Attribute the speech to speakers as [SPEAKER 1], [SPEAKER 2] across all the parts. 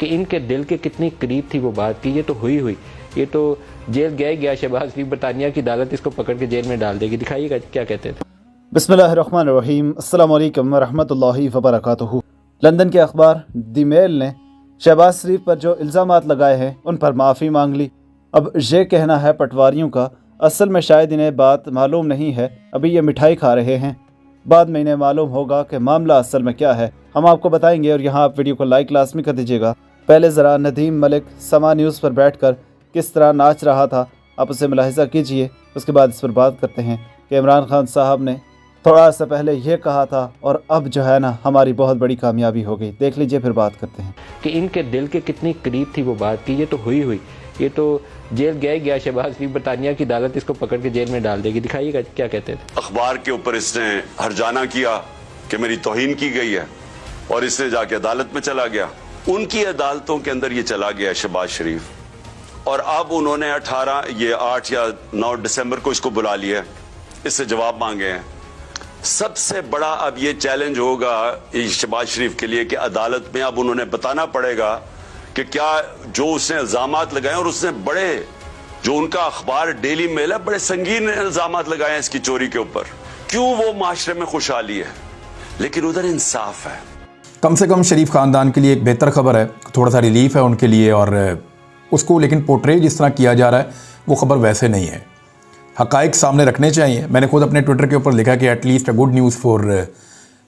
[SPEAKER 1] کہ ان کے دل کے کتنی قریب تھی وہ بات، کہ یہ تو ہوئی، یہ تو جیل گیا شہباز شریف، برطانیہ کی عدالت اس کو پکڑ کے جیل میں ڈال دے گی۔ دکھائیے گا کیا کہتے تھے۔
[SPEAKER 2] بسم اللہ الرحمن الرحیم۔ السلام علیکم ورحمۃ اللہ وبرکاتہ۔ لندن کے اخبار دی میل نے شہباز شریف پر جو الزامات لگائے ہیں ان پر معافی مانگ لی۔ اب یہ کہنا ہے پٹواریوں کا، اصل میں شاید انہیں بات معلوم نہیں ہے، ابھی یہ مٹھائی کھا رہے ہیں، بعد میں انہیں معلوم ہوگا کہ معاملہ اصل میں کیا ہے، ہم آپ کو بتائیں گے۔ اور یہاں آپ ویڈیو کو لائک لازمی کر دیجیے گا۔ پہلے ذرا ندیم ملک سما نیوز پر بیٹھ کر کس طرح ناچ رہا تھا آپ اسے ملاحظہ کیجئے، اس کے بعد اس پر بات کرتے ہیں کہ عمران خان صاحب نے تھوڑا سا پہلے یہ کہا تھا اور اب جو ہے نا ہماری بہت بڑی کامیابی ہو گئی۔ دیکھ لیجئے پھر بات کرتے ہیں
[SPEAKER 1] کہ ان کے دل کے کتنی قریب تھی وہ بات، کہ یہ تو ہوئی، یہ تو جیل گیا شہباز شریف، برطانیہ کی عدالت اس کو پکڑ کے جیل میں ڈال دے گی۔ دکھائیے گا کیا کہتے تھے۔
[SPEAKER 3] اخبار کے اوپر اس نے ہرجانہ کیا کہ میری توہین کی گئی ہے اور اس نے جا کے عدالت میں چلا گیا، ان کی عدالتوں کے اندر یہ چلا گیا شہباز شریف، اور اب انہوں نے 8 یا 9 دسمبر کو اس کو بلا لیا، اس سے جواب مانگے ہیں۔ سب سے بڑا اب یہ چیلنج ہوگا شہباز شریف کے لیے کہ عدالت میں اب انہوں نے بتانا پڑے گا کہ کیا جو اس نے الزامات لگائے، اور اس نے بڑے، جو ان کا اخبار ڈیلی میل ہے، بڑے سنگین الزامات لگائے ہیں اس کی چوری کے اوپر، کیوں وہ معاشرے میں خوشحالی ہے لیکن ادھر انصاف ہے۔
[SPEAKER 4] کم سے کم شریف خاندان کے لیے ایک بہتر خبر ہے، تھوڑا سا ریلیف ہے ان کے لیے، اور اس کو لیکن پورٹرے جس طرح کیا جا رہا ہے وہ خبر ویسے نہیں ہے۔ حقائق سامنے رکھنے چاہیے۔ میں نے خود اپنے ٹویٹر کے اوپر لکھا کہ at least a good news for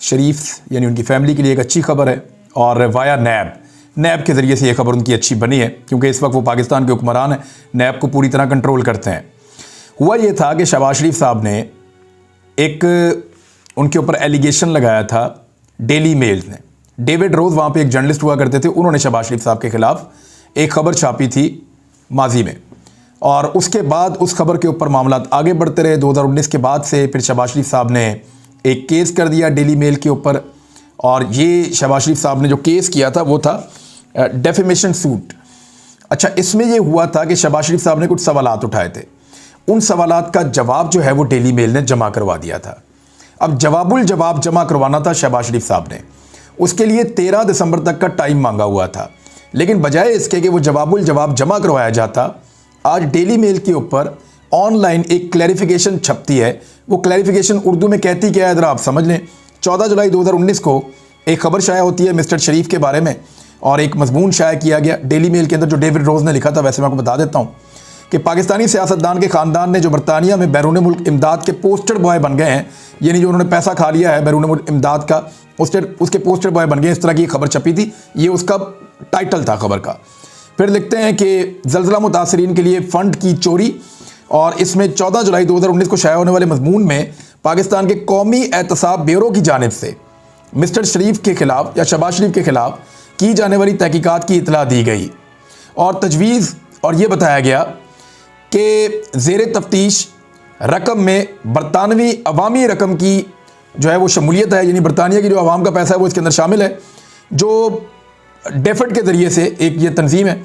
[SPEAKER 4] Sharif, یعنی ان کی فیملی کے لیے ایک اچھی خبر ہے، اور وایا نیب کے ذریعے سے یہ خبر ان کی اچھی بنی ہے، کیونکہ اس وقت وہ پاکستان کے حکمران ہیں، نیب کو پوری طرح کنٹرول کرتے ہیں۔ ہوا یہ تھا کہ شہباز شریف صاحب نے ایک ان کے اوپر ایلیگیشن لگایا تھا ڈیلی میل نے۔ ڈیوڈ روز وہاں پہ ایک جرنلسٹ ہوا کرتے تھے، انہوں نے شہباز شریف صاحب کے خلاف ایک خبر چھاپی تھی ماضی میں، اور اس کے بعد اس خبر کے اوپر معاملات آگے بڑھتے رہے۔ 2019 کے بعد سے پھر شہباز شریف صاحب نے ایک کیس کر دیا ڈیلی میل کے اوپر، اور یہ شہباز شریف صاحب نے جو کیس کیا تھا وہ تھا ڈیفیمیشن سوٹ۔ اچھا، اس میں یہ ہوا تھا کہ شہباز شریف صاحب نے کچھ سوالات اٹھائے تھے، ان سوالات کا جواب جو ہے وہ ڈیلی میل نے جمع کروا دیا تھا۔ اب جواب الجواب جمع کروانا تھا شہباز شریف صاحب نے، اس کے لیے 13 دسمبر تک کا ٹائم مانگا ہوا تھا، لیکن بجائے اس کے کہ وہ جواب الجواب جمع کروایا جاتا، آج ڈیلی میل کے اوپر آن لائن ایک کلیریفیکیشن چھپتی ہے۔ وہ کلیریفیکیشن اردو میں کہتی کیا ہے ذرا آپ سمجھ لیں۔ 14 جولائی 2019 کو ایک خبر شائع ہوتی ہے مسٹر شریف کے بارے میں، اور ایک مضمون شائع کیا گیا ڈیلی میل کے اندر جو ڈیوڈ روز نے لکھا تھا۔ ویسے میں آپ کو بتا دیتا ہوں کہ پاکستانی سیاستدان کے خاندان نے جو برطانیہ میں بیرون ملک امداد کے پوسٹر بوائے بن گئے ہیں، یعنی جو انہوں نے پیسہ کھا لیا ہے بیرون ملک امداد کا، اس کے پوسٹر بوائے بن گئے، اس طرح کی خبر چھپی تھی، یہ اس کا ٹائٹل تھا خبر کا۔ پھر لکھتے ہیں کہ زلزلہ متاثرین کے لیے فنڈ کی چوری، اور اس میں 14 جولائی 2019 کو شائع ہونے والے مضمون میں پاکستان کے قومی احتساب بیورو کی جانب سے مسٹر شریف کے خلاف یا شہباز شریف کے خلاف کی جانے والی تحقیقات کی اطلاع دی گئی، اور تجویز اور یہ بتایا گیا کہ زیر تفتیش رقم میں برطانوی عوامی رقم کی جو ہے وہ شمولیت ہے، یعنی برطانیہ کی جو عوام کا پیسہ ہے وہ اس کے اندر شامل ہے، جو ڈیفڈ کے ذریعے سے ایک یہ تنظیم ہے،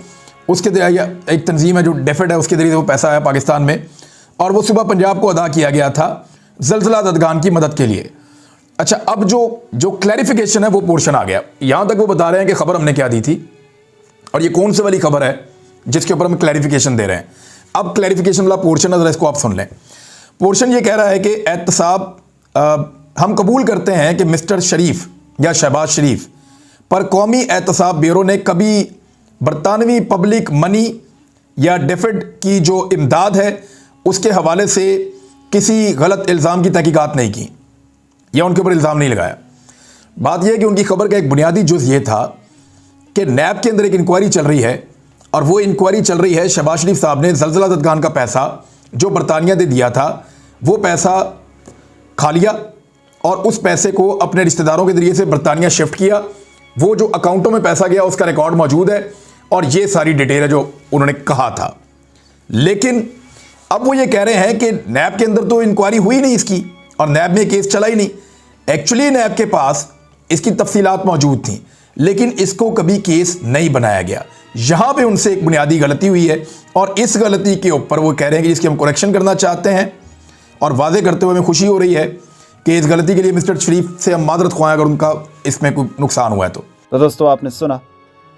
[SPEAKER 4] اس کے ذریعے ایک تنظیم ہے جو ڈیفڈ ہے، اس کے ذریعے سے وہ پیسہ ہے پاکستان میں، اور وہ صبح پنجاب کو ادا کیا گیا تھا زلزلہ زدگان کی مدد کے لیے۔ اچھا، اب جو کلیریفیکیشن ہے وہ پورشن آ گیا۔ یہاں تک وہ بتا رہے ہیں کہ خبر ہم نے کیا دی تھی، اور یہ کون سے والی خبر ہے جس کے اوپر ہم کلیریفیکیشن دے رہے ہیں۔ اب کلیریفیکیشن والا پورشن ہے، ذرا اس کو آپ سن لیں۔ پورشن یہ کہہ رہا ہے کہ احتساب ہم قبول کرتے ہیں کہ مسٹر شریف یا شہباز شریف پر قومی احتساب بیورو نے کبھی برطانوی پبلک منی یا ڈیفڈ کی جو امداد ہے اس کے حوالے سے کسی غلط الزام کی تحقیقات نہیں کی، یا ان کے اوپر الزام نہیں لگایا۔ بات یہ ہے کہ ان کی خبر کا ایک بنیادی جز یہ تھا کہ نیب کے اندر ایک انکوائری چل رہی ہے، اور وہ انکوائری چل رہی ہے شہباز شریف صاحب نے زلزلہ زدگان کا پیسہ جو برطانیہ نے دیا تھا وہ پیسہ کھا لیا، اور اس پیسے کو اپنے رشتہ داروں کے ذریعے سے برطانیہ شفٹ کیا۔ وہ جو اکاؤنٹوں میں پیسہ گیا اس کا ریکارڈ موجود ہے، اور یہ ساری ڈیٹیل ہے جو انہوں نے کہا تھا۔ لیکن اب وہ یہ کہہ رہے ہیں کہ نیب کے اندر تو انکوائری ہوئی نہیں اس کی، اور نیب میں کیس چلا ہی نہیں۔ ایکچولی نیب کے پاس اس کی تفصیلات موجود تھیں، لیکن اس کو کبھی کیس نہیں بنایا گیا۔ یہاں پہ ان سے ایک بنیادی غلطی ہوئی ہے، اور اس غلطی کے اوپر وہ کہہ رہے ہیں کہ اس کی ہم کریکشن کرنا چاہتے ہیں، اور واضح کرتے ہوئے ہمیں خوشی ہو رہی ہے کہ اس غلطی کے لیے مسٹر شریف سے ہم معذرت خواہ اگر ان کا اس میں کوئی نقصان ہوا ہے تو۔
[SPEAKER 2] دوستو آپ نے سنا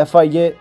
[SPEAKER 2] FIA